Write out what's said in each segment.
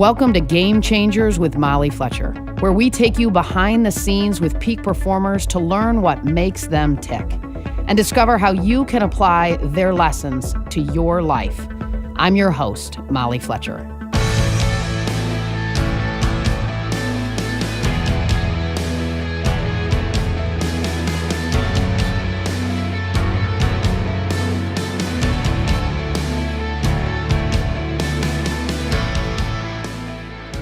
Welcome to Game Changers with Molly Fletcher, where we take you behind the scenes with peak performers to learn what makes them tick and discover how you can apply their lessons to your life. I'm your host, Molly Fletcher.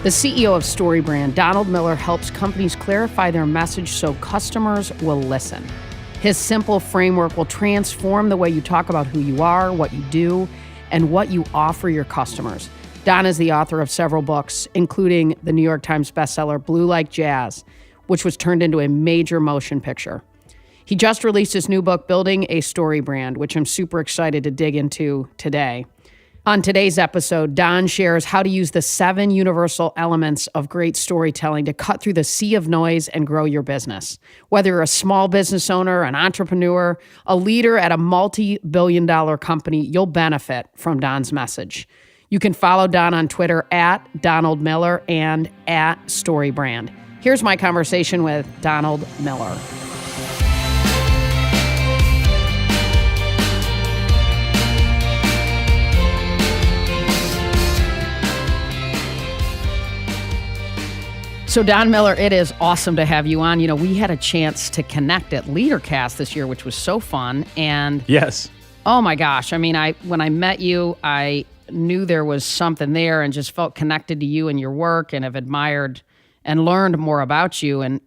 The CEO of StoryBrand, Donald Miller, helps companies clarify their message so customers will listen. His simple framework will transform the way you talk about who you are, what you do, and what you offer your customers. Don is the author of several books, including the New York Times bestseller Blue Like Jazz, which was turned into a major motion picture. He just released his new book, Building a StoryBrand, which I'm super excited to dig into today. On today's episode, Don shares how to use the 7 universal elements of great storytelling to cut through the sea of noise and grow your business. Whether you're a small business owner, an entrepreneur, a leader at a multi-billion-dollar company, you'll benefit from Don's message. You can follow Don on Twitter at Donald Miller and at StoryBrand. Here's my conversation with Donald Miller. So Don Miller, it is awesome to have you on. You know, we had a chance to connect at LeaderCast this year, which was so fun. And yes, oh my gosh, I mean, when I met you, I knew there was something there and just felt connected to you and your work and have admired and learned more about you. And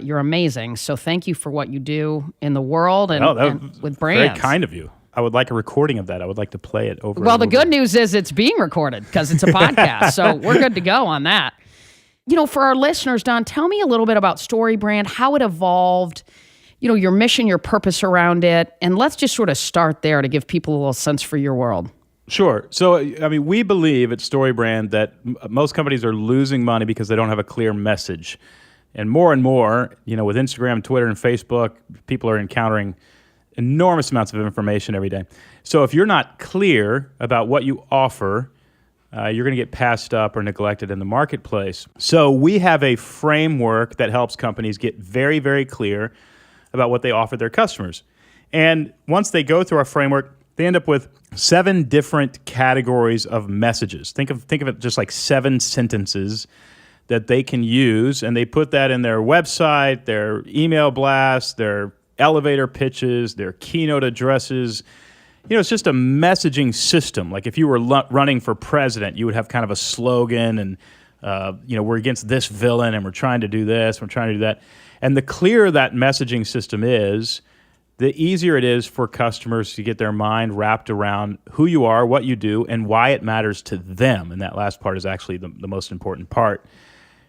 you're amazing. So thank you for what you do in the world and with brands. Very kind of you. I would like a recording of that. I would like to play it over. Well, the good news is it's being recorded because it's a podcast. So we're good to go on that. You know, for our listeners, Don, tell me a little bit about StoryBrand, how it evolved, you know, your mission, your purpose around it, and let's just sort of start there to give people a little sense for your world. Sure. So, I mean, we believe at StoryBrand that most companies are losing money because they don't have a clear message. And more, you know, with Instagram, Twitter, and Facebook, people are encountering enormous amounts of information every day. So if you're not clear about what you offer, you're going to get passed up or neglected in the marketplace. So we have a framework that helps companies get very, very clear about what they offer their customers. And once they go through our framework, they end up with 7 different categories of messages. Think of it just like 7 sentences that they can use, and they put that in their website, their email blasts, their elevator pitches, their keynote addresses. You know, it's just a messaging system. Like if you were running for president, you would have kind of a slogan and, you know, we're against this villain and we're trying to do this, we're trying to do that. And the clearer that messaging system is, the easier it is for customers to get their mind wrapped around who you are, what you do, and why it matters to them. And that last part is actually the most important part.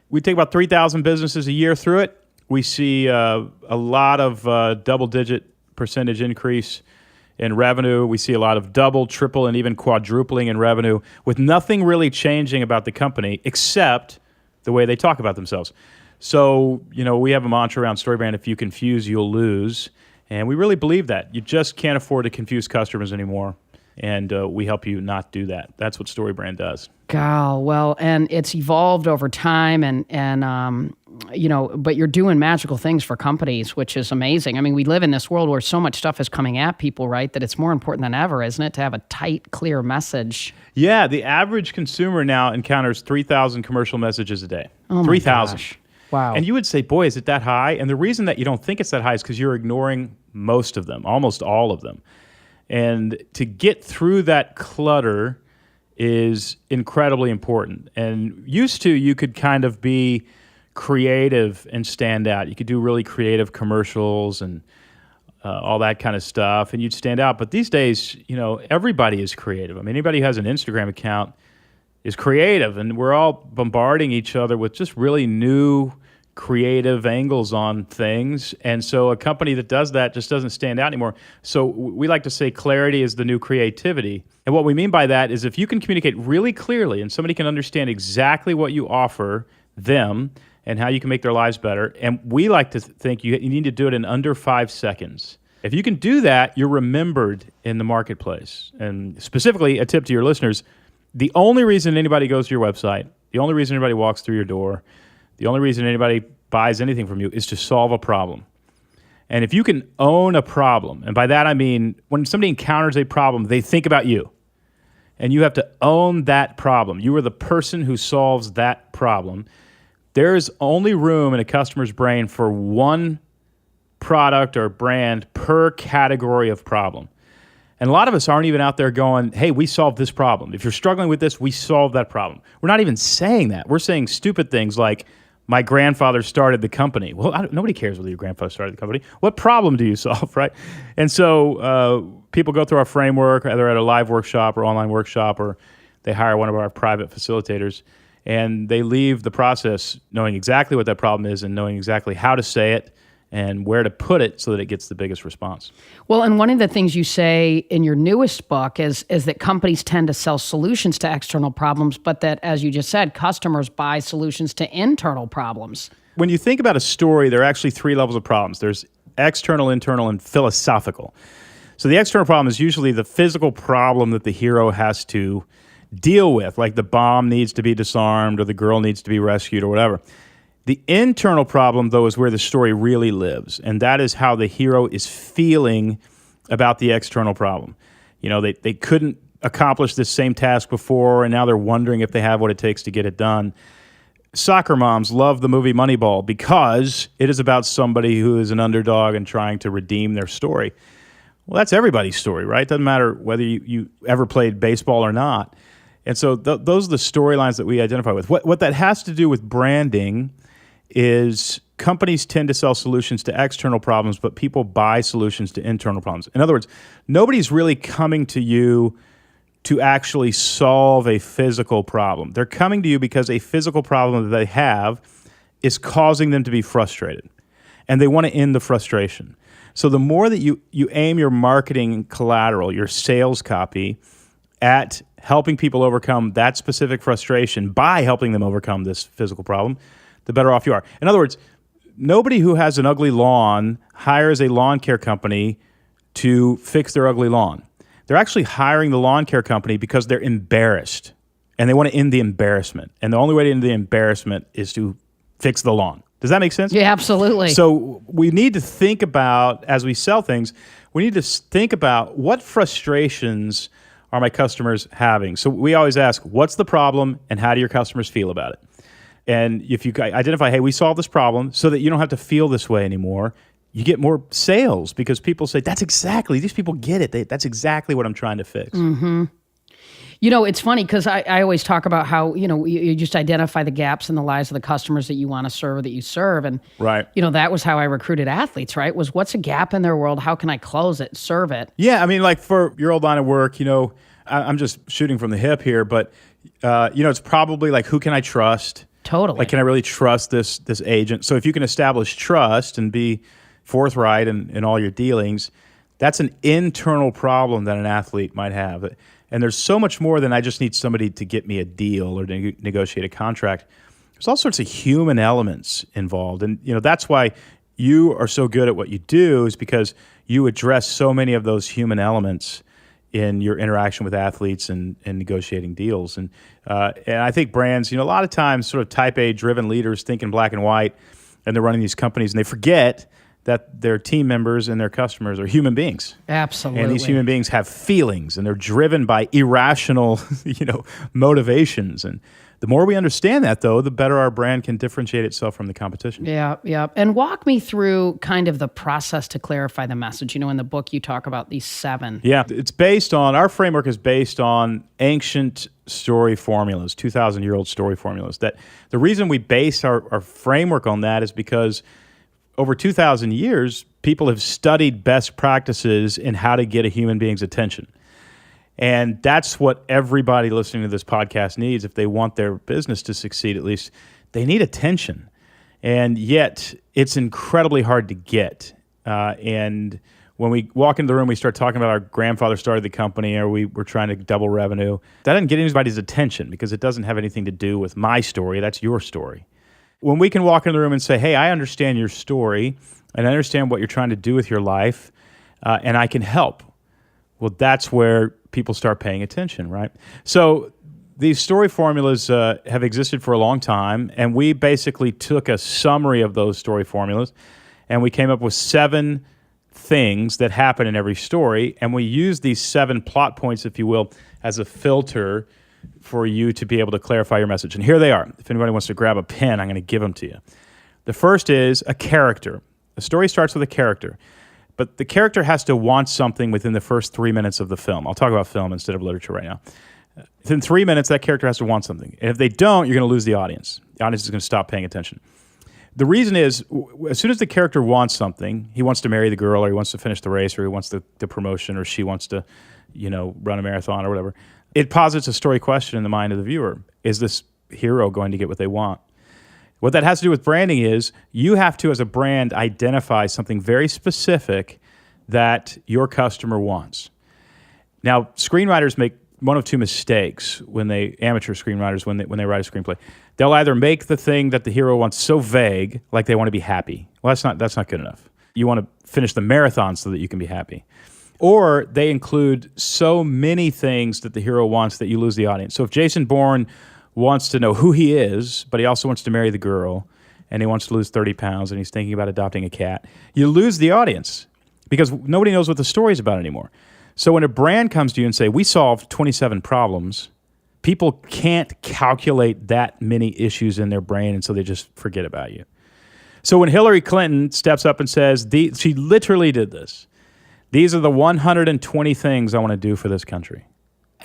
We take about 3,000 businesses a year through it. We see a lot of double-digit percentage increase in revenue. We see a lot of double, triple, and even quadrupling in revenue with nothing really changing about the company except the way they talk about themselves. So, you know, we have a mantra around StoryBrand, if you confuse, you'll lose. And we really believe that. You just can't afford to confuse customers anymore. And we help you not do that. That's what StoryBrand does. Well, and it's evolved over time and you know, but you're doing magical things for companies, which is amazing. I mean, we live in this world where so much stuff is coming at people, right, that it's more important than ever, isn't it, to have a tight, clear message? Yeah, the average consumer now encounters 3,000 commercial messages a day. Oh, 3,000. Wow. And you would say, boy, is it that high? And the reason that you don't think it's that high is because you're ignoring most of them, almost all of them. And to get through that clutter is incredibly important. And used to, you could kind of be creative and stand out. You could do really creative commercials and all that kind of stuff, and you'd stand out. But these days, you know, everybody is creative. I mean, anybody who has an Instagram account is creative, and we're all bombarding each other with just really new, creative angles on things. And so a company that does that just doesn't stand out anymore. So we like to say clarity is the new creativity. And what we mean by that is if you can communicate really clearly and somebody can understand exactly what you offer them and how you can make their lives better, and we like to think you need to do it in under 5 seconds. If you can do that, you're remembered in the marketplace. And specifically, a tip to your listeners, the only reason anybody goes to your website The only reason anybody walks through your door, the only reason anybody buys anything from you is to solve a problem. And if you can own a problem, and by that I mean when somebody encounters a problem, they think about you. And you have to own that problem. You are the person who solves that problem. There is only room in a customer's brain for one product or brand per category of problem. And a lot of us aren't even out there going, hey, we solved this problem. If you're struggling with this, we solved that problem. We're not even saying that. We're saying stupid things like, my grandfather started the company. Well, nobody cares whether your grandfather started the company. What problem do you solve, right? And so people go through our framework, either at a live workshop or online workshop, or they hire one of our private facilitators, and they leave the process knowing exactly what that problem is and knowing exactly how to say it and where to put it so that it gets the biggest response. Well, and one of the things you say in your newest book is that companies tend to sell solutions to external problems, but that, as you just said, customers buy solutions to internal problems. When you think about a story, there are actually three levels of problems. There's external, internal, and philosophical. So the external problem is usually the physical problem that the hero has to deal with, like the bomb needs to be disarmed or the girl needs to be rescued or whatever. The internal problem, though, is where the story really lives, and that is how the hero is feeling about the external problem. You know, they couldn't accomplish this same task before, and now they're wondering if they have what it takes to get it done. Soccer moms love the movie Moneyball because it is about somebody who is an underdog and trying to redeem their story. Well, that's everybody's story, right? Doesn't matter whether you ever played baseball or not. And so those are the storylines that we identify with. What that has to do with branding is companies tend to sell solutions to external problems, but people buy solutions to internal problems. In other words, nobody's really coming to you to actually solve a physical problem. They're coming to you because a physical problem that they have is causing them to be frustrated, and they want to end the frustration. So the more that you aim your marketing collateral, your sales copy, at helping people overcome that specific frustration by helping them overcome this physical problem, the better off you are. In other words, nobody who has an ugly lawn hires a lawn care company to fix their ugly lawn. They're actually hiring the lawn care company because they're embarrassed, and they want to end the embarrassment. And the only way to end the embarrassment is to fix the lawn. Does that make sense? Yeah, absolutely. So we need to think about, as we sell things, we need to think about what frustrations are my customers having. So we always ask, what's the problem and how do your customers feel about it? And if you identify, hey, we solved this problem so that you don't have to feel this way anymore, you get more sales because people say, these people get it. That's exactly what I'm trying to fix. Mm-hmm. You know, it's funny because I always talk about how, you just identify the gaps in the lives of the customers that you want to serve or that you serve. And, right. That was how I recruited athletes, right? Was what's a gap in their world? How can I close it, serve it? Yeah, I mean, like for your old line of work, I'm just shooting from the hip here, but, it's probably like, who can I trust? Totally. Like, can I really trust this agent? So if you can establish trust and be forthright in all your dealings, that's an internal problem that an athlete might have. And there's so much more than I just need somebody to get me a deal or to negotiate a contract. There's all sorts of human elements involved. And, that's why you are so good at what you do, is because you address so many of those human elements in your interaction with athletes and negotiating deals. And I think brands, a lot of times sort of type A driven leaders think in black and white, and they're running these companies and they forget that their team members and their customers are human beings. Absolutely. And these human beings have feelings and they're driven by irrational, motivations. And the more we understand that, though, the better our brand can differentiate itself from the competition. Yeah. And walk me through kind of the process to clarify the message. In the book you talk about these 7. Yeah, our framework is based on ancient story formulas, 2,000-year-old story formulas. That the reason we base our framework on that is because over 2,000 years, people have studied best practices in how to get a human being's attention. And that's what everybody listening to this podcast needs if they want their business to succeed, at least. They need attention. And yet, it's incredibly hard to get. And when we walk into the room, we start talking about our grandfather started the company or we're trying to double revenue. That doesn't get anybody's attention because it doesn't have anything to do with my story. That's your story. When we can walk into the room and say, hey, I understand your story and I understand what you're trying to do with your life, and I can help. Well, that's where people start paying attention, right? So these story formulas have existed for a long time, and we basically took a summary of those story formulas, and we came up with 7 things that happen in every story, and we used these 7 plot points, if you will, as a filter for you to be able to clarify your message. And here they are. If anybody wants to grab a pen, I'm going to give them to you. The first is a character. The story starts with a character, but the character has to want something within the first 3 minutes of the film. I'll talk about film instead of literature right now. Within 3 minutes, that character has to want something. And if they don't, you're going to lose the audience. The audience is going to stop paying attention. The reason is, as soon as the character wants something, he wants to marry the girl, or he wants to finish the race, or he wants the promotion, or she wants to, run a marathon or whatever, it posits a story question in the mind of the viewer. Is this hero going to get what they want? What that has to do with branding is you have to, as a brand, identify something very specific that your customer wants. Now, screenwriters make one of 2 mistakes amateur screenwriters, when they write a screenplay. They'll either make the thing that the hero wants so vague, like they want to be happy. Well, that's not good enough. You want to finish the marathon so that you can be happy. Or they include so many things that the hero wants that you lose the audience. So if Jason Bourne wants to know who he is, but he also wants to marry the girl, and he wants to lose 30 pounds, and he's thinking about adopting a cat, you lose the audience because nobody knows what the story's about anymore. So when a brand comes to you and say, we solved 27 problems, people can't calculate that many issues in their brain, and so they just forget about you. So when Hillary Clinton steps up and says, she literally did this, these are the 120 things I want to do for this country.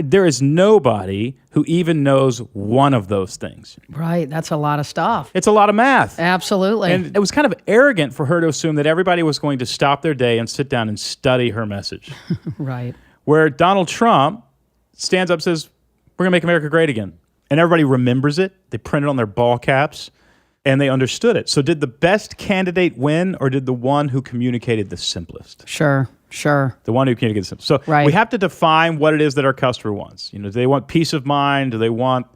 There is nobody who even knows one of those things. Right, that's a lot of stuff. It's a lot of math. Absolutely. And it was kind of arrogant for her to assume that everybody was going to stop their day and sit down and study her message. Right. Where Donald Trump stands up and says, we're going to make America great again. And everybody remembers it. They print it on their ball caps, and they understood it. So did the best candidate win, or did the one who communicated the simplest? Sure. The one who communicated the simplest. So right. We have to define what it is that our customer wants. Do they want peace of mind? Do they want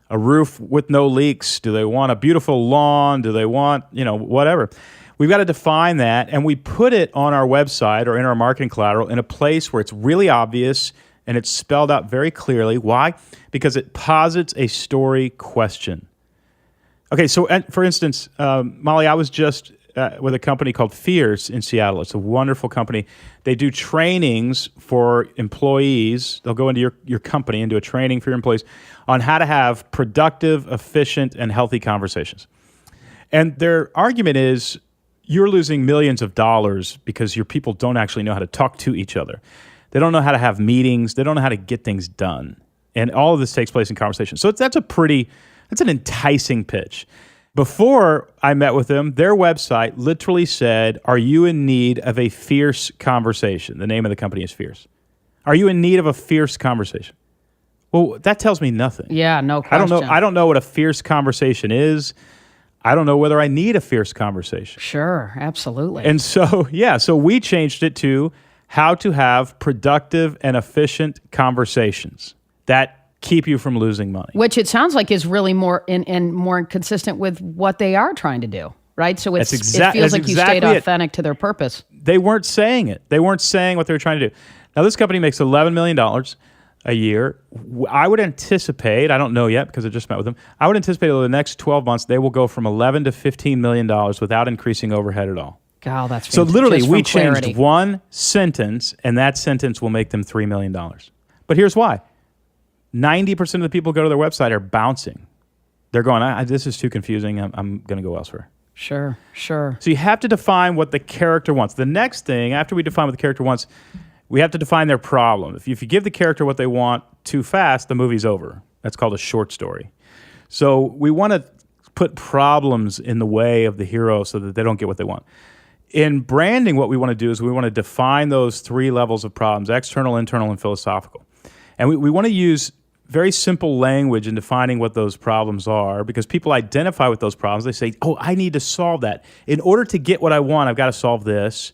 a roof with no leaks? Do they want a beautiful lawn? Do they want, whatever? We've got to define that, and we put it on our website or in our marketing collateral in a place where it's really obvious and it's spelled out very clearly. Why? Because it posits a story question. Okay, so for instance, Molly, I was just with a company called Fierce in Seattle. It's a wonderful company. They do trainings for employees. They'll go into your company and do a training for your employees on how to have productive, efficient, and healthy conversations. And their argument is you're losing millions of dollars because your people don't actually know how to talk to each other. They don't know how to have meetings. They don't know how to get things done. And all of this takes place in conversation. So that's an enticing pitch. Before I met with them, their website literally said, are you in need of a fierce conversation? The name of the company is Fierce. Are you in need of a fierce conversation? Well, that tells me nothing. Yeah, no question. I don't know what a fierce conversation is. I don't know whether I need a fierce conversation. Sure, absolutely. And so we changed it to how to have productive and efficient conversations that keep you from losing money. Which it sounds like is really more more consistent with what they are trying to do, right? So it feels like you stayed authentic to their purpose. They weren't saying it. They weren't saying what they were trying to do. Now, this company makes $11 million a year. I would anticipate, I don't know yet because I just met with them, I would anticipate over the next 12 months, they will go from $11 to $15 million without increasing overhead at all. God, that's so literally, we clarity. changed one sentence, and that sentence will make them $3 million. But here's why. 90% of the people who go to their website are bouncing. They're going, this is too confusing. I'm going to go elsewhere. Sure. So you have to define what the character wants. The next thing, after we define what the character wants, we have to define their problem. If you give the character what they want too fast, the movie's over. That's called a short story. So we want to put problems in the way of the hero so that they don't get what they want. In branding, what we want to do is we want to define those 3 levels of problems: external, internal, and philosophical. And we want to use very simple language in defining what those problems are, because people identify with those problems. They say, I need to solve that. In order to get what I want, I've got to solve this.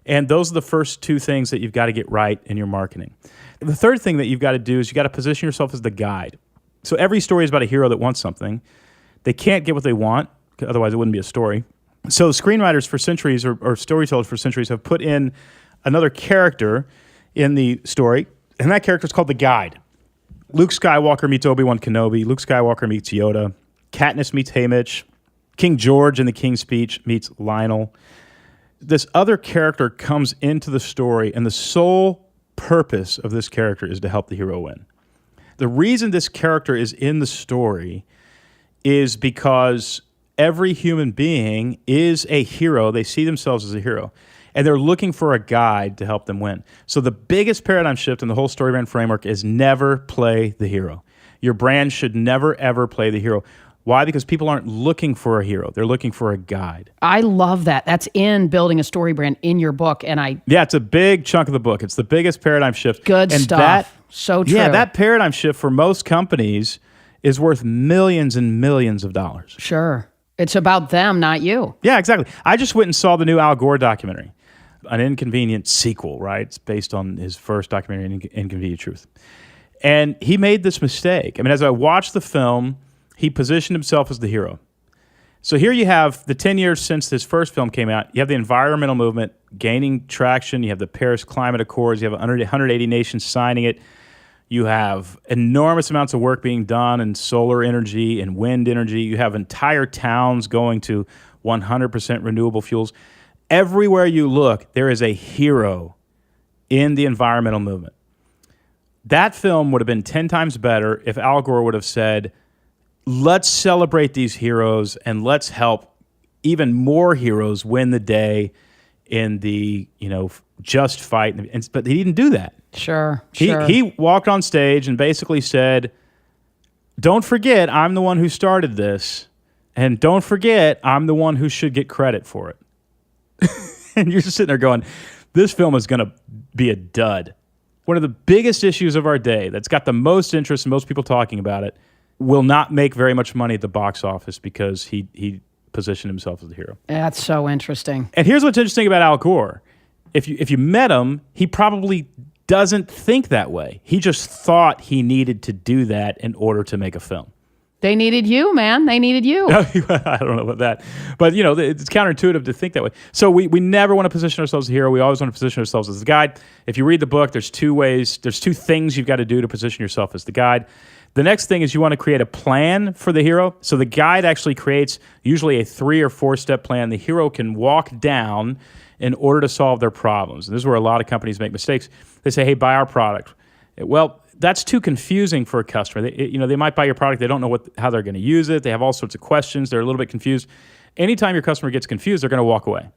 And those are the first 2 things that you've got to get right in your marketing. The third thing that you've got to do is you've got to position yourself as the guide. So every story is about a hero that wants something. They can't get what they want, otherwise it wouldn't be a story. So screenwriters for centuries, or storytellers for centuries, have put in another character in the story, and that character is called the guide. Luke Skywalker meets Obi-Wan Kenobi. Luke Skywalker meets Yoda. Katniss meets Haymitch. King George in the King's Speech meets Lionel. This other character comes into the story, and the sole purpose of this character is to help the hero win. The reason this character is in the story is because every human being is a hero. They see themselves as a hero, and they're looking for a guide to help them win. So the biggest paradigm shift in the whole StoryBrand framework is never play the hero. Your brand should never, ever play the hero. Why? Because people aren't looking for a hero. They're looking for a guide. I love that. That's in Building a Story Brand in your book. Yeah, it's a big chunk of the book. It's the biggest paradigm shift. Good stuff. So true. Yeah, that paradigm shift for most companies is worth millions and millions of dollars. Sure. It's about them, not you. Yeah, exactly. I just went and saw the new Al Gore documentary, An Inconvenient Sequel, right? It's based on his first documentary, Inconvenient Truth. And he made this mistake. I mean, as I watched the film, he positioned himself as the hero. So here you have the 10 years since this first film came out. You have the environmental movement gaining traction. You have the Paris Climate Accords. You have 180 nations signing it. You have enormous amounts of work being done in solar energy and wind energy. You have entire towns going to 100% renewable fuels. Everywhere you look, there is a hero in the environmental movement. That film would have been 10 times better if Al Gore would have said, let's celebrate these heroes and let's help even more heroes win the day in the, just fight. But he didn't do that. Sure. He walked on stage and basically said, don't forget, I'm the one who started this. And don't forget, I'm the one who should get credit for it. And you're just sitting there going, this film is going to be a dud. One of the biggest issues of our day that's got the most interest and most people talking about it will not make very much money at the box office because he positioned himself as the hero. That's so interesting. And here's what's interesting about Al Gore. If you met him, he probably doesn't think that way. He just thought he needed to do that in order to make a film. They needed you, man. They needed you. I don't know about that. But, it's counterintuitive to think that way. So we never want to position ourselves as a hero. We always want to position ourselves as the guide. If you read the book, there's two things you've got to do to position yourself as the guide. The next thing is you want to create a plan for the hero. So the guide actually creates usually a 3 or 4 step plan the hero can walk down in order to solve their problems. And this is where a lot of companies make mistakes. They say, hey, buy our product. Well, that's too confusing for a customer. They might buy your product. They don't know how they're going to use it. They have all sorts of questions. They're a little bit confused. Anytime your customer gets confused, they're going to walk away.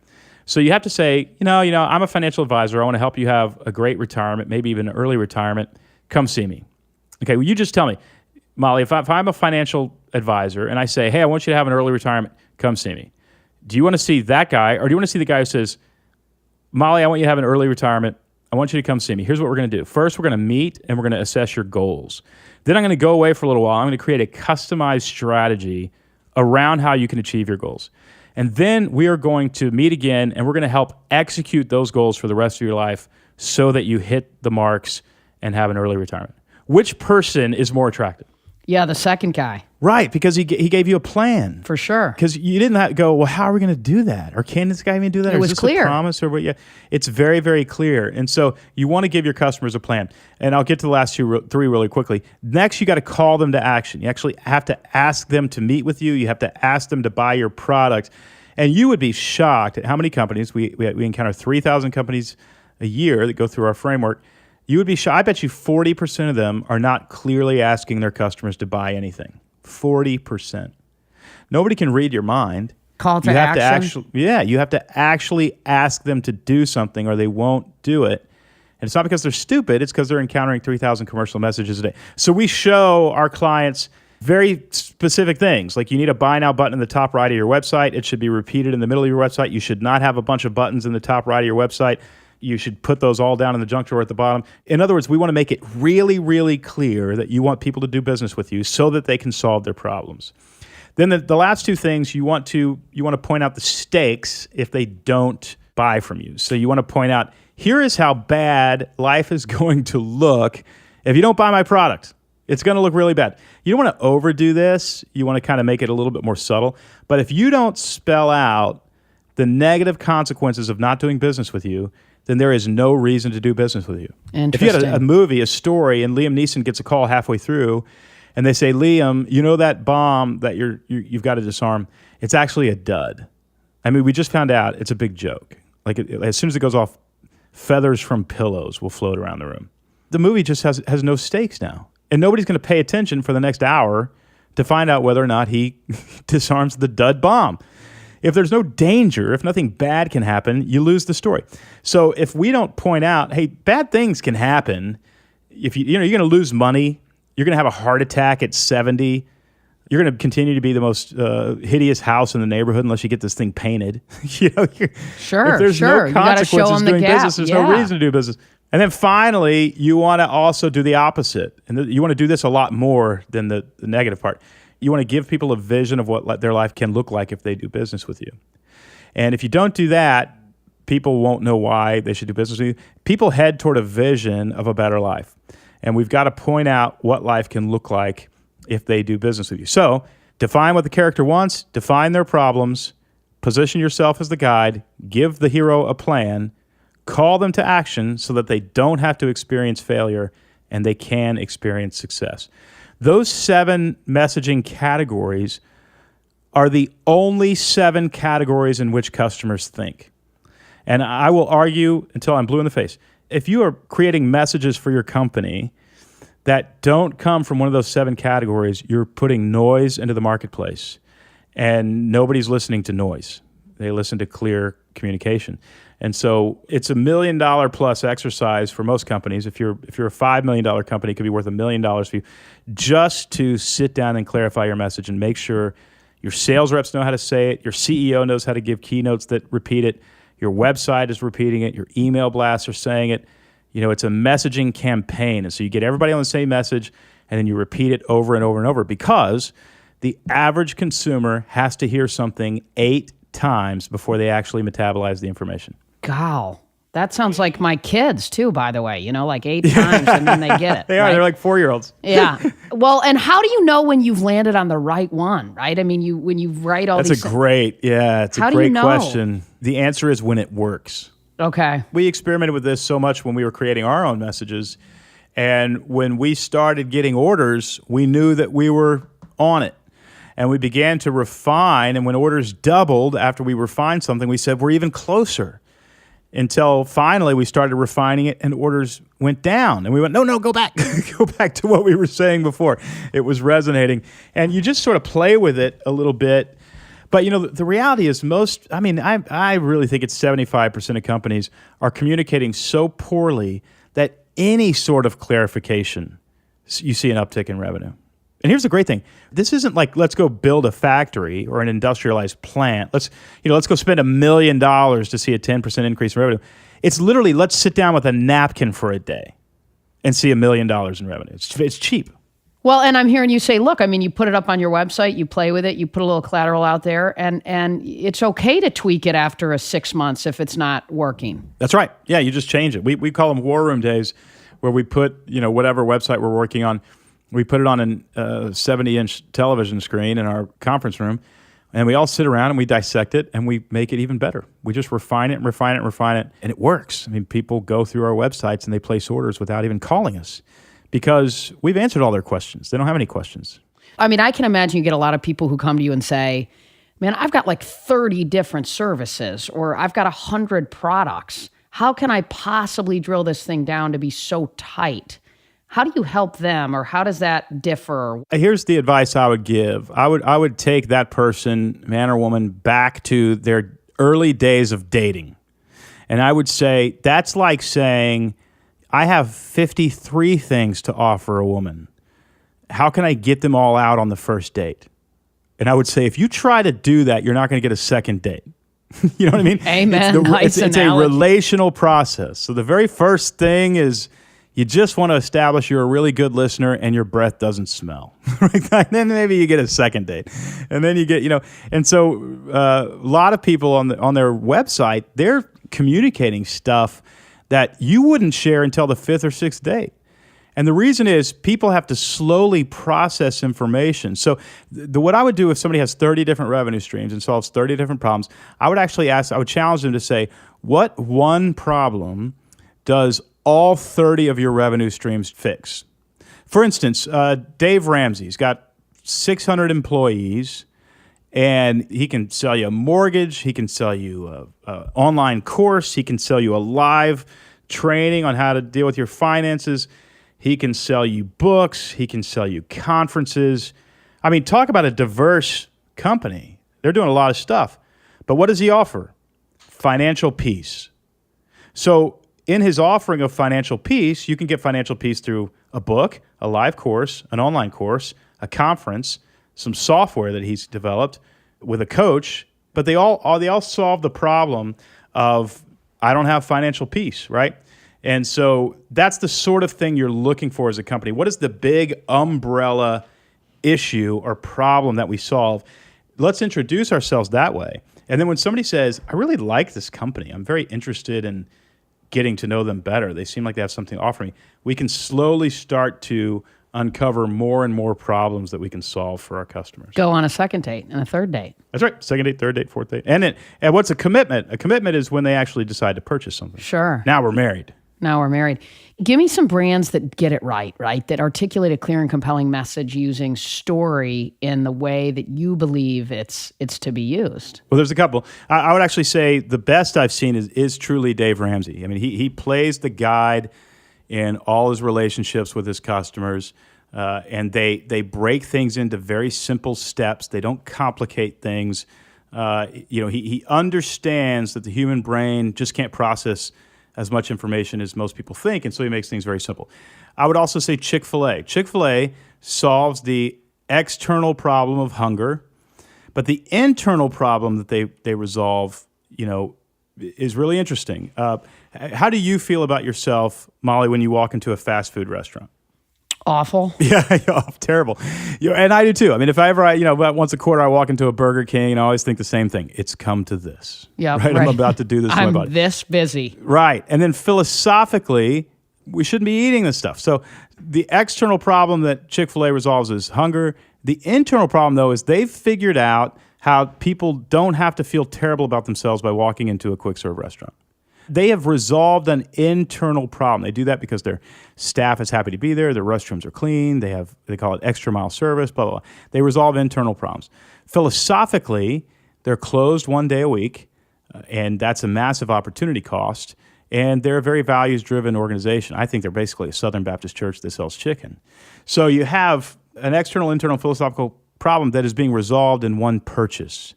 So you have to say, I'm a financial advisor. I want to help you have a great retirement, maybe even an early retirement. Come see me. Okay, well, you just tell me, Molly, if I'm a financial advisor and I say, hey, I want you to have an early retirement, come see me. Do you want to see that guy, or do you want to see the guy who says, Molly, I want you to have an early retirement. I want you to come see me. Here's what we're going to do. First, we're going to meet and we're going to assess your goals. Then I'm going to go away for a little while. I'm going to create a customized strategy around how you can achieve your goals. And then we are going to meet again and we're going to help execute those goals for the rest of your life so that you hit the marks and have an early retirement. Which person is more attractive? Yeah, the second guy. Right, because he gave you a plan. For sure. Because you didn't have to go, well, how are we going to do that? Or can this guy even do that? It or was is this clear. A promise or what? Yeah, it's very, very clear. And so you want to give your customers a plan. And I'll get to the last 3 really quickly. Next, you got to call them to action. You actually have to ask them to meet with you. You have to ask them to buy your product. And you would be shocked at how many companies, we encounter 3,000 companies a year that go through our framework. You would be shocked. I bet you 40% of them are not clearly asking their customers to buy anything. 40%. Nobody can read your mind. Call to action. You have to actually ask them to do something or they won't do it. And it's not because they're stupid. It's because they're encountering 3,000 commercial messages a day. So we show our clients very specific things. Like you need a buy now button in the top right of your website. It should be repeated in the middle of your website. You should not have a bunch of buttons in the top right of your website. You should put those all down in the junk drawer at the bottom. In other words, we want to make it really, really clear that you want people to do business with you so that they can solve their problems. Then the last 2 things, you want to point out the stakes if they don't buy from you. So you want to point out, here is how bad life is going to look if you don't buy my product. It's going to look really bad. You don't want to overdo this. You want to kind of make it a little bit more subtle. But if you don't spell out the negative consequences of not doing business with you, then there is no reason to do business with you. If you had Interesting. a movie, a story, and Liam Neeson gets a call halfway through, and they say, Liam, you know that bomb that you've got to disarm? It's actually a dud. I mean, we just found out it's a big joke. Like as soon as it goes off, feathers from pillows will float around the room. The movie just has no stakes now. And nobody's going to pay attention for the next hour to find out whether or not he disarms the dud bomb. If there's no danger, if nothing bad can happen, you lose the story. So if we don't point out, hey, bad things can happen. If you're going to lose money, you're going to have a heart attack at 70. You're going to continue to be the most hideous house in the neighborhood unless you get this thing painted. Sure. If there's no You gotta show consequences them the doing gap. business, there's no reason to do business. And then finally, you want to also do the opposite. And you want to do this a lot more than the negative part. You want to give people a vision of what their life can look like if they do business with you. And if you don't do that, people won't know why they should do business with you. People head toward a vision of a better life. And we've got to point out what life can look like if they do business with you. So define what the character wants, define their problems, position yourself as the guide, give the hero a plan, call them to action so that they don't have to experience failure and they can experience success. Those 7 messaging categories are the only 7 categories in which customers think. And I will argue until I'm blue in the face. If you are creating messages for your company that don't come from one of those 7 categories, you're putting noise into the marketplace. And nobody's listening to noise. They listen to clear communication. And so it's $1 million plus exercise for most companies. If you're a $5 million company, it could be worth $1 million for you, just to sit down and clarify your message and make sure your sales reps know how to say it, your CEO knows how to give keynotes that repeat it, your website is repeating it, your email blasts are saying it. It's a messaging campaign. And so you get everybody on the same message, and then you repeat it over and over and over, because the average consumer has to hear something 8 times before they actually metabolize the information. Wow. That sounds like my kids too, by the way, like 8 times and then they get it. They are. Right? They're like 4-year-olds. Yeah. Well, and how do you know when you've landed on the right one, right? I mean, when you write all That's these... it's a great question. The answer is when it works. Okay. We experimented with this so much when we were creating our own messages. And when we started getting orders, we knew that we were on it. And we began to refine. And when orders doubled after we refined something, we said, we're even closer. Until finally we started refining it and orders went down. And we went, no, go back. Go back to what we were saying before. It was resonating. And you just sort of play with it a little bit. But, the reality is I really think it's 75% of companies are communicating so poorly that any sort of clarification, you see an uptick in revenue. And here's the great thing. This isn't like, let's go build a factory or an industrialized plant. Let's go spend $1 million to see a 10% increase in revenue. It's literally, let's sit down with a napkin for a day and see $1 million in revenue. It's cheap. Well, and I'm hearing you say, look, you put it up on your website, you play with it, you put a little collateral out there, and it's okay to tweak it after 6 months if it's not working. That's right. Yeah, you just change it. We call them war room days, where we put, whatever website we're working on, we put it on a 70-inch television screen in our conference room, and we all sit around and we dissect it and we make it even better. We just refine it and refine it and refine it, and it works. People go through our websites and they place orders without even calling us because we've answered all their questions. They don't have any questions. I can imagine you get a lot of people who come to you and say, man, I've got like 30 different services, or I've got 100 products. How can I possibly drill this thing down to be so tight? How do you help them, or how does that differ? Here's the advice I would give. I would take that person, man or woman, back to their early days of dating. And I would say, that's like saying, I have 53 things to offer a woman. How can I get them all out on the first date? And I would say, if you try to do that, you're not going to get a second date. You know what I mean? Amen. It's a relational process. So the very first thing is, you just want to establish you're a really good listener and your breath doesn't smell. And then maybe you get a second date. And then you get, and so a lot of people on their website, they're communicating stuff that you wouldn't share until the 5th or 6th date. And the reason is people have to slowly process information. So what I would do if somebody has 30 different revenue streams and solves 30 different problems, I would challenge them to say, what one problem does all 30 of your revenue streams fix? For instance, Dave Ramsey's got 600 employees, and he can sell you a mortgage, he can sell you an online course, he can sell you a live training on how to deal with your finances, he can sell you books, he can sell you conferences. I mean, talk about a diverse company. They're doing a lot of stuff. But what does he offer? Financial peace. So in his offering of financial peace, you can get financial peace through a book, a live course, an online course, a conference, some software that he's developed with a coach, but they all solve the problem of I don't have financial peace, right? And so that's the sort of thing you're looking for as a company. What is the big umbrella issue or problem that we solve? Let's introduce ourselves that way. And then when somebody says, I really like this company, I'm very interested in getting to know them better, they seem like they have something to offer me, we can slowly start to uncover more and more problems that we can solve for our customers. Go on a second date and a third date. That's right. Second date, third date, fourth date. And what's a commitment? A commitment is when they actually decide to purchase something. Sure. Now we're married. Give me some brands that get it right? That articulate a clear and compelling message using story in the way that you believe it's to be used. Well, there's a couple. I would actually say the best I've seen is truly Dave Ramsey. I mean, he plays the guide in all his relationships with his customers, and they break things into very simple steps. They don't complicate things. He understands that the human brain just can't process as much information as most people think, and so he makes things very simple. I would also say Chick-fil-A. Chick-fil-A solves the external problem of hunger, but the internal problem that they resolve, is really interesting. How do you feel about yourself, Molly, when you walk into a fast food restaurant? Awful. Yeah, terrible. And I do too. I mean, if I ever, about once a quarter, I walk into a Burger King, and I always think the same thing. It's come to this. Yeah, right. I'm about to do this to my body. I'm this busy. Right. And then philosophically, we shouldn't be eating this stuff. So the external problem that Chick-fil-A resolves is hunger. The internal problem, though, is they've figured out how people don't have to feel terrible about themselves by walking into a quick serve restaurant. They have resolved an internal problem. They do that because their staff is happy to be there. Their restrooms are clean. They call it extra mile service, blah, blah, blah. They resolve internal problems. Philosophically, they're closed one day a week, and that's a massive opportunity cost. And they're a very values-driven organization. I think they're basically a Southern Baptist church that sells chicken. So you have an external, internal, philosophical problem that is being resolved in one purchase.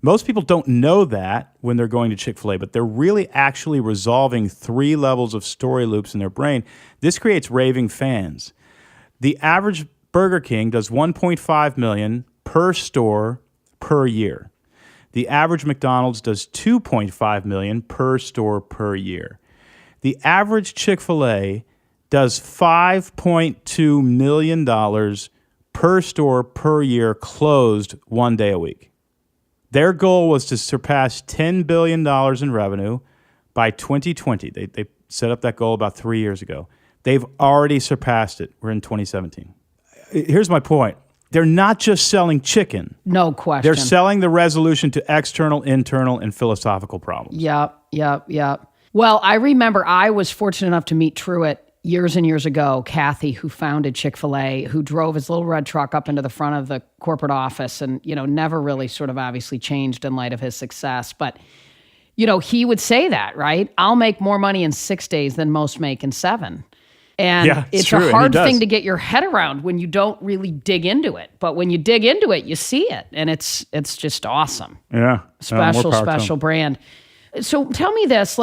Most people don't know that when they're going to Chick-fil-A, but they're really actually resolving 3 levels of story loops in their brain. This creates raving fans. The average Burger King does $1.5 million per store per year. The average McDonald's does $2.5 million per store per year. The average Chick-fil-A does $5.2 million per store per year closed one day a week. Their goal was to surpass $10 billion in revenue by 2020. They set up that goal about 3 years ago. They've already surpassed it. We're in 2017. Here's my point. They're not just selling chicken. No question. They're selling the resolution to external, internal, and philosophical problems. Yep. Well, I remember I was fortunate enough to meet Truett years and years ago, Kathy, who founded Chick-fil-A, who drove his little red truck up into the front of the corporate office and, never really sort of obviously changed in light of his success. But, he would say that, right? I'll make more money in 6 days than most make in 7. And it's true, a hard thing to get your head around when you don't really dig into it. But when you dig into it, you see it. And it's just awesome. Yeah. Special brand. So tell me this,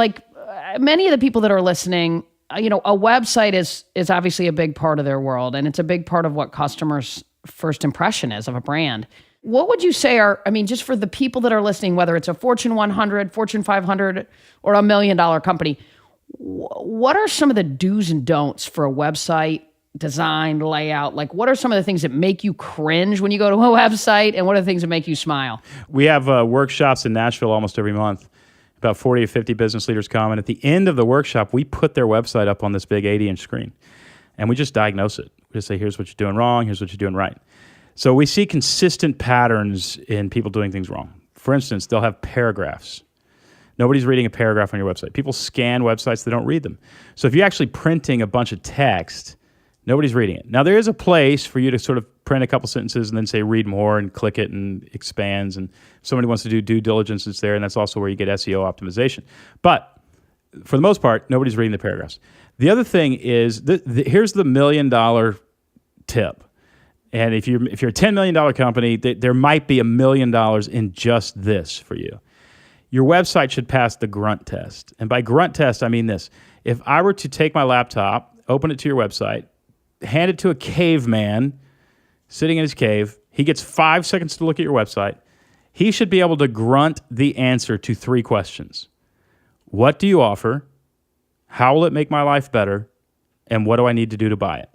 many of the people that are listening, a website is obviously a big part of their world, and it's a big part of what customers' first impression is of a brand. What would you say just for the people that are listening, whether it's a Fortune 100, Fortune 500, or $1 million company, what are some of the do's and don'ts for a website design, layout? What are some of the things that make you cringe when you go to a website, and what are the things that make you smile? We have workshops in Nashville almost every month. About 40 to 50 business leaders come, and at the end of the workshop, we put their website up on this big 80-inch screen. and we just diagnose it. We just say, here's what you're doing wrong, here's what you're doing right. So we see consistent patterns in people doing things wrong. For instance, they'll have paragraphs. Nobody's reading a paragraph on your website. People scan websites, they don't read them. So if you're actually printing a bunch of text, nobody's reading it. Now, there is a place for you to sort of print a couple sentences and then say read more and click it and it expands. And if somebody wants to do due diligence, it's there, and that's also where you get SEO optimization. But for the most part, nobody's reading the paragraphs. The other thing is, here's the $1 million tip. And if you're a $10 million company, there might be $1 million in just this for you. Your website should pass the grunt test. And by grunt test, I mean this. If I were to take my laptop, open it to your website, hand it to a caveman sitting in his cave, he gets 5 seconds to look at your website, he should be able to grunt the answer to 3 questions. What do you offer? How will it make my life better? And what do I need to do to buy it?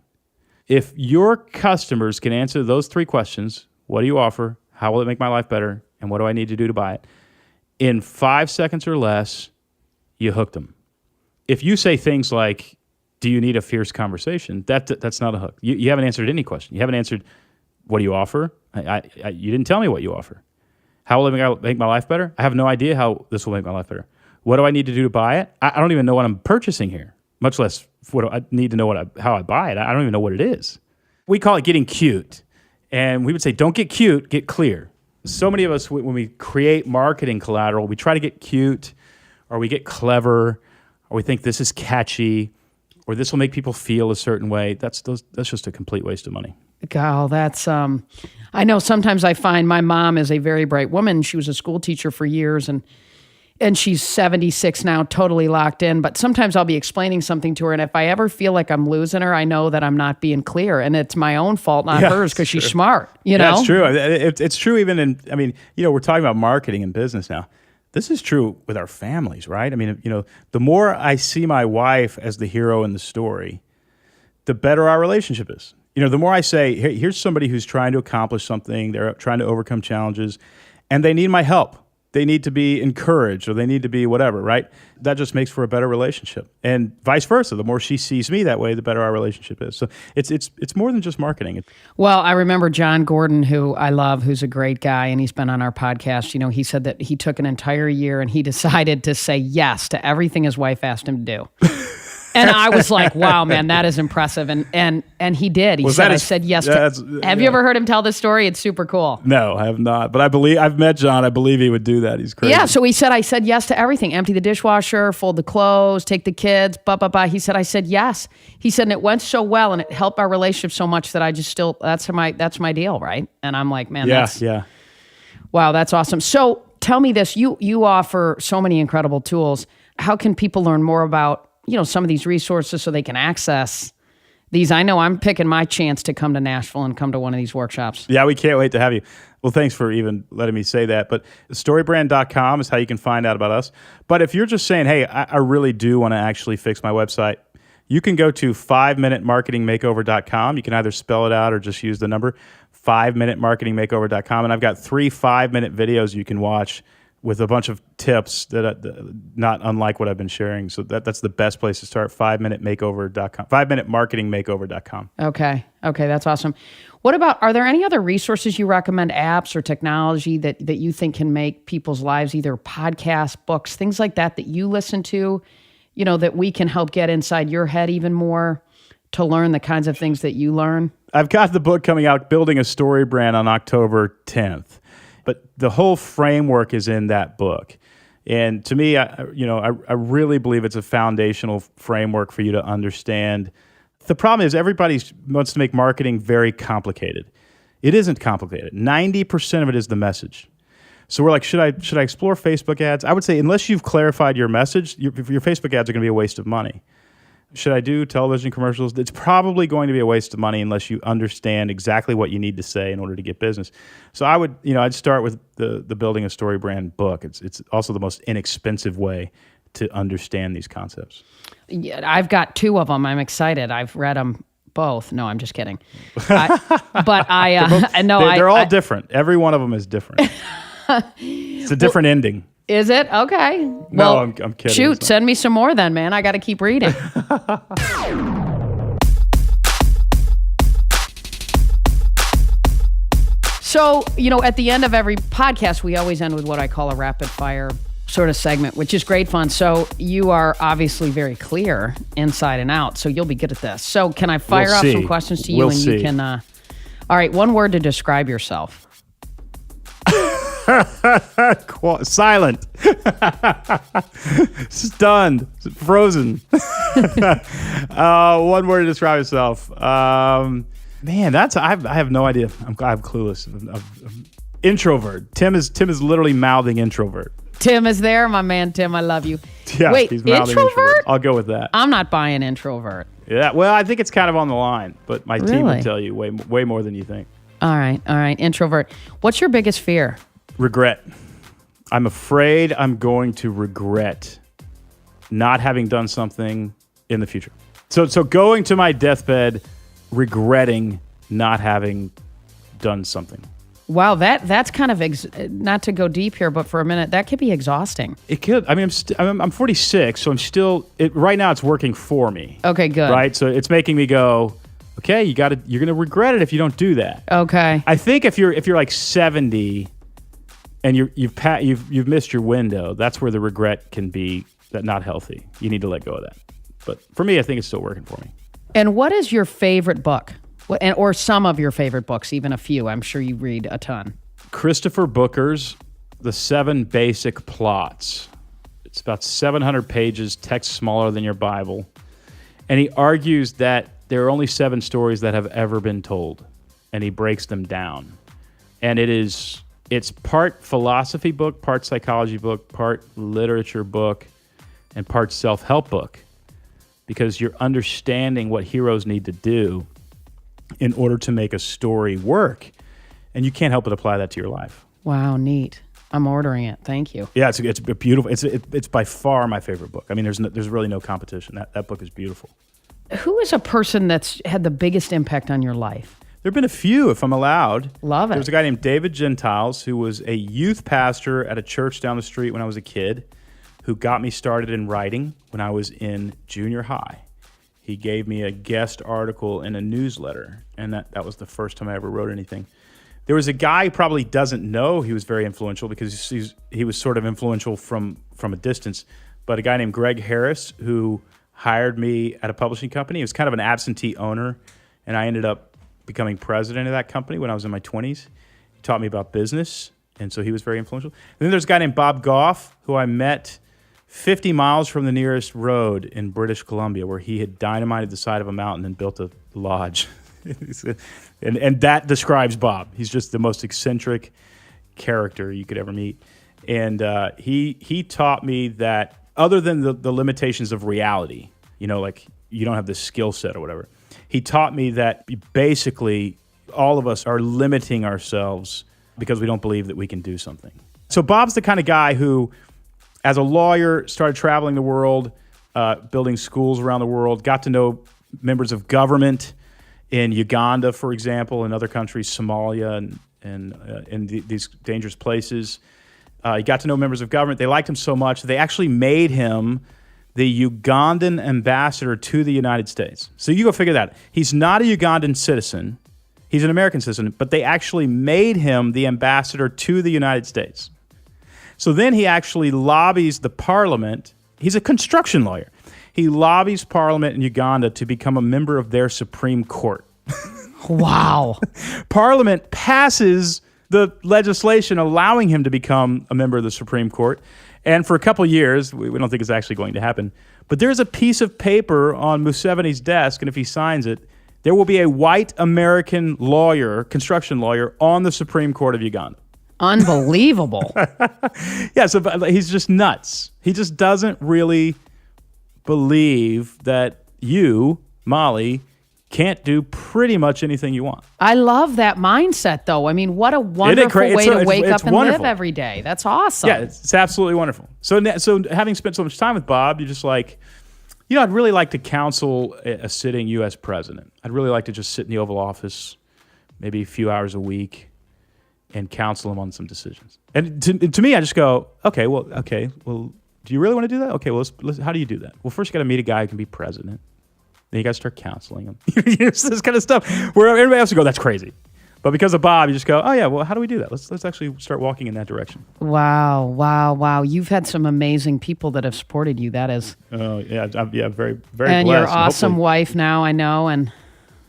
If your customers can answer those 3 questions, what do you offer? How will it make my life better? And what do I need to do to buy it? In 5 seconds or less, you hooked them. If you say things like, do you need a fierce conversation? That's not a hook. You haven't answered any question. You haven't answered, what do you offer? You didn't tell me what you offer. How will it make my life better? I have no idea how this will make my life better. What do I need to do to buy it? I don't even know what I'm purchasing here, much less what I need to know how I buy it. I don't even know what it is. We call it getting cute. And we would say, don't get cute, get clear. So many of us, when we create marketing collateral, we try to get cute, or we get clever, or we think this is catchy, or this will make people feel a certain way. That's just a complete waste of money. God, that's, I know sometimes I find my mom is a very bright woman. She was a school teacher for years, and she's 76 now, totally locked in. But sometimes I'll be explaining something to her, and if I ever feel like I'm losing her, I know that I'm not being clear, and it's my own fault, not hers, because she's smart. You know, that's true. It's true even in. I mean, we're talking about marketing and business now. This is true with our families, right? I mean, the more I see my wife as the hero in the story, the better our relationship is. The more I say, hey, here's somebody who's trying to accomplish something, they're trying to overcome challenges, and they need my help. They need to be encouraged, or they need to be whatever, right? That just makes for a better relationship. And vice versa. The more she sees me that way, the better our relationship is. So it's more than just marketing. Well, I remember John Gordon, who I love, who's a great guy, and he's been on our podcast. He said that he took an entire year and he decided to say yes to everything his wife asked him to do. And I was like, wow, man, that is impressive. And he did. He said, I said yes to. Have you ever heard him tell this story? It's super cool. No, I have not. But I've met John. I believe he would do that. He's crazy. Yeah, so he said, I said yes to everything. Empty the dishwasher, fold the clothes, take the kids, blah, blah, blah. He said, I said yes. He said, and it went so well and it helped our relationship so much that I just still, that's my deal, right? And I'm like, man, wow, that's awesome. So tell me this, you offer so many incredible tools. How can people learn more about some of these resources so they can access these? I know I'm picking my chance to come to Nashville and come to one of these workshops. Yeah, we can't wait to have you. Well, thanks for even letting me say that. But StoryBrand.com is how you can find out about us. But if you're just saying, hey, I really do want to actually fix my website, you can go to 5minutemarketingmakeover.com. You can either spell it out or just use the number 5minutemarketingmakeover.com. And I've got 3 5-minute videos you can watch with a bunch of tips that not unlike what I've been sharing. So that's the best place to start, 5minutemarketingmakeover.com, 5minutemarketingmakeover.com. Okay, that's awesome. What about, are there any other resources you recommend, apps or technology that you think can make people's lives, either podcasts, books, things like that you listen to, that we can help get inside your head even more to learn the kinds of things that you learn? I've got the book coming out, Building a Story Brand, on October 10th. But the whole framework is in that book. And to me, I really believe it's a foundational framework for you to understand. The problem is everybody wants to make marketing very complicated. It isn't complicated. 90% of it is the message. So we're like, should I explore Facebook ads? I would say unless you've clarified your message, your Facebook ads are going to be a waste of money. Should I do television commercials? It's probably going to be a waste of money unless you understand exactly what you need to say in order to get business. So I'd start with the Building a Story Brand book. It's also the most inexpensive way to understand these concepts. Yeah, I've got 2 of them. I'm excited. I've read them both. No, I'm just kidding. They're all different. Every one of them is different. It's a different ending. Is it? Okay. No, I'm kidding. Shoot, send me some more then, man. I got to keep reading. So, at the end of every podcast, we always end with what I call a rapid fire sort of segment, which is great fun. So you are obviously very clear inside and out, so you'll be good at this. So can I fire off some questions to you you can... all right, one word to describe yourself. Silent. Stunned. Frozen. One word to describe yourself. Man, I have no idea. I'm clueless. Introvert. Tim is literally mouthing introvert. Tim is there, my man. Tim, I love you. Yeah, wait, he's mouthing introvert. I'll go with that. I'm not buying introvert. Yeah, well, I think it's kind of on the line, but my team will tell you way more than you think. All right, introvert. What's your biggest fear? Regret. I'm afraid I'm going to regret not having done something in the future. So going to my deathbed regretting not having done something. Wow, that's kind of not to go deep here, but for a minute, that could be exhausting. It could. I mean, I'm 46, so I'm still. Right now, it's working for me. Okay, good. Right, so it's making me go. Okay, you're gonna regret it if you don't do that. Okay. I think if you're like 70, and you've missed your window, that's where the regret can be not healthy. You need to let go of that. But for me, I think it's still working for me. And what is your favorite book? Or some of your favorite books, even a few. I'm sure you read a ton. Christopher Booker's The 7 Basic Plots. It's about 700 pages, text smaller than your Bible. And he argues that there are only 7 stories that have ever been told. And he breaks them down. And it's part philosophy book, part psychology book, part literature book, and part self-help book. Because you're understanding what heroes need to do in order to make a story work, and you can't help but apply that to your life. Wow, neat. I'm ordering it. Thank you. Yeah, it's beautiful. It's by far my favorite book. I mean, there's really no competition. That book is beautiful. Who is a person that's had the biggest impact on your life? There have been a few, if I'm allowed. Love it. There was a guy named David Gentiles who was a youth pastor at a church down the street when I was a kid, who got me started in writing when I was in junior high. He gave me a guest article in a newsletter, and that was the first time I ever wrote anything. There was a guy who probably doesn't know he was very influential because he was sort of influential from a distance, but a guy named Greg Harris who hired me at a publishing company. He was kind of an absentee owner, and I ended up becoming president of that company when I was in my 20s. He taught me about business, and so he was very influential. And then there's a guy named Bob Goff who I met 50 miles from the nearest road in British Columbia, where he had dynamited the side of a mountain and built a lodge. and that describes Bob. He's just the most eccentric character you could ever meet. And he taught me that other than the limitations of reality, like you don't have the skill set or whatever, he taught me that basically all of us are limiting ourselves because we don't believe that we can do something. So Bob's the kind of guy who, as a lawyer, started traveling the world, building schools around the world, got to know members of government in Uganda, for example, and other countries, Somalia, and in these dangerous places. He got to know members of government. They liked him so much, they actually made him the Ugandan ambassador to the United States. So you go figure that out. He's not a Ugandan citizen. He's an American citizen, but they actually made him the ambassador to the United States. So then he actually lobbies the parliament. He's a construction lawyer. He lobbies parliament in Uganda to become a member of their Supreme Court. Wow. Parliament passes the legislation allowing him to become a member of the Supreme Court. And for a couple of years, we don't think it's actually going to happen, but there's a piece of paper on Museveni's desk, and if he signs it, there will be a white American lawyer, construction lawyer, on the Supreme Court of Uganda. Unbelievable. Yeah, so he's just nuts. He just doesn't really believe that you, Molly, can't do pretty much anything you want. I love that mindset, though. I mean, what a wonderful way to wake up and live every day. That's awesome. Yeah, it's absolutely wonderful. So having spent so much time with Bob, you're just like, I'd really like to counsel a sitting U.S. president. I'd really like to just sit in the Oval Office maybe a few hours a week and counsel him on some decisions. And to me, I just go, okay, well, do you really want to do that? Okay, well, let's how do you do that? Well, first you got to meet a guy who can be president. Then you got to start counseling him. This kind of stuff where everybody else will go, that's crazy. But because of Bob, you just go, oh yeah, well, how do we do that? Let's actually start walking in that direction. Wow. You've had some amazing people that have supported you. That is. Oh yeah, very, very and blessed. And your awesome hopefully... wife now, I know. And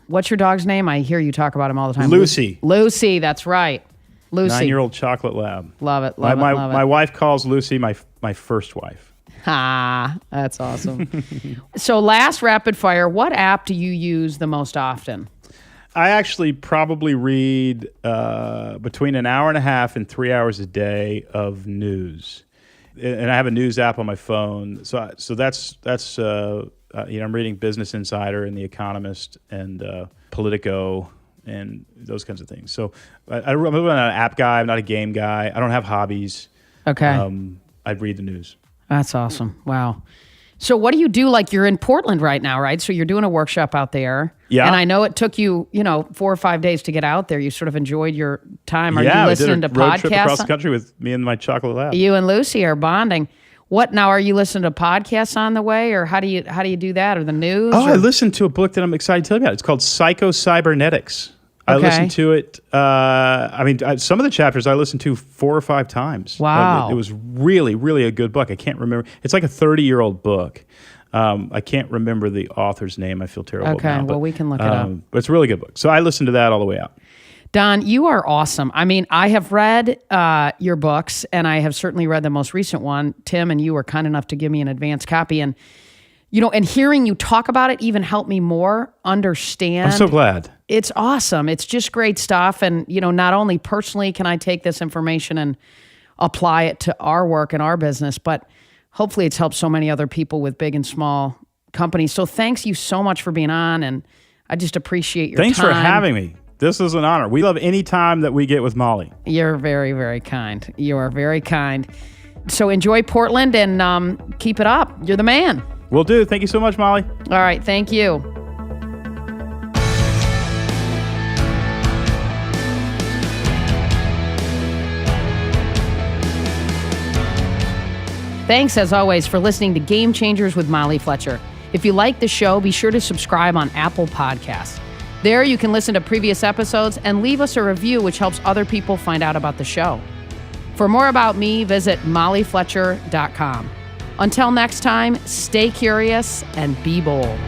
what's your dog's name? I hear you talk about him all the time. Lucy. Lucy, that's right. Lucy. 9-year-old chocolate lab. Love it. My wife calls Lucy my first wife. Ah, that's awesome. So last rapid fire, what app do you use the most often? I actually probably read between an hour and a half and 3 hours a day of news, and I have a news app on my phone. So that's I'm reading Business Insider and The Economist and Politico and those kinds of things. So I'm not an app guy. I'm not a game guy. I don't have hobbies. Okay. I read the news. That's awesome. Wow. So what do you do? Like you're in Portland right now, right? So you're doing a workshop out there. Yeah. And I know it took you, 4 or 5 days to get out there. You sort of enjoyed your time. Are you we listening did a to road podcasts? trip across the country with me and my chocolate lab. You and Lucy are bonding. What now? Are you listening to podcasts on the way, or how do you do that, or the news? I listened to a book that I'm excited to tell you about. It's called Psycho-Cybernetics. I listened to it. Some of the chapters I listened to 4 or 5 times. Wow. It was really, really a good book. I can't remember. It's like a 30-year-old book. I can't remember the author's name. I feel terrible now. Okay, well, we can look it up. But it's a really good book. So I listened to that all the way out. Don, you are awesome. I mean, I have read your books, and I have certainly read the most recent one. Tim and you were kind enough to give me an advance copy. And, and hearing you talk about it even helped me more understand. I'm so glad. It's awesome. It's just great stuff. And, not only personally can I take this information and apply it to our work and our business, but hopefully it's helped so many other people with big and small companies. So thanks you so much for being on, and I just appreciate your time. Thanks for having me. This is an honor. We love any time that we get with Molly. You're very, very kind. You are very kind. So enjoy Portland and keep it up. You're the man. Will do. Thank you so much, Molly. All right. Thank you. Thanks, as always, for listening to Game Changers with Molly Fletcher. If you like the show, be sure to subscribe on Apple Podcasts. There you can listen to previous episodes and leave us a review, which helps other people find out about the show. For more about me, visit mollyfletcher.com. Until next time, stay curious and be bold.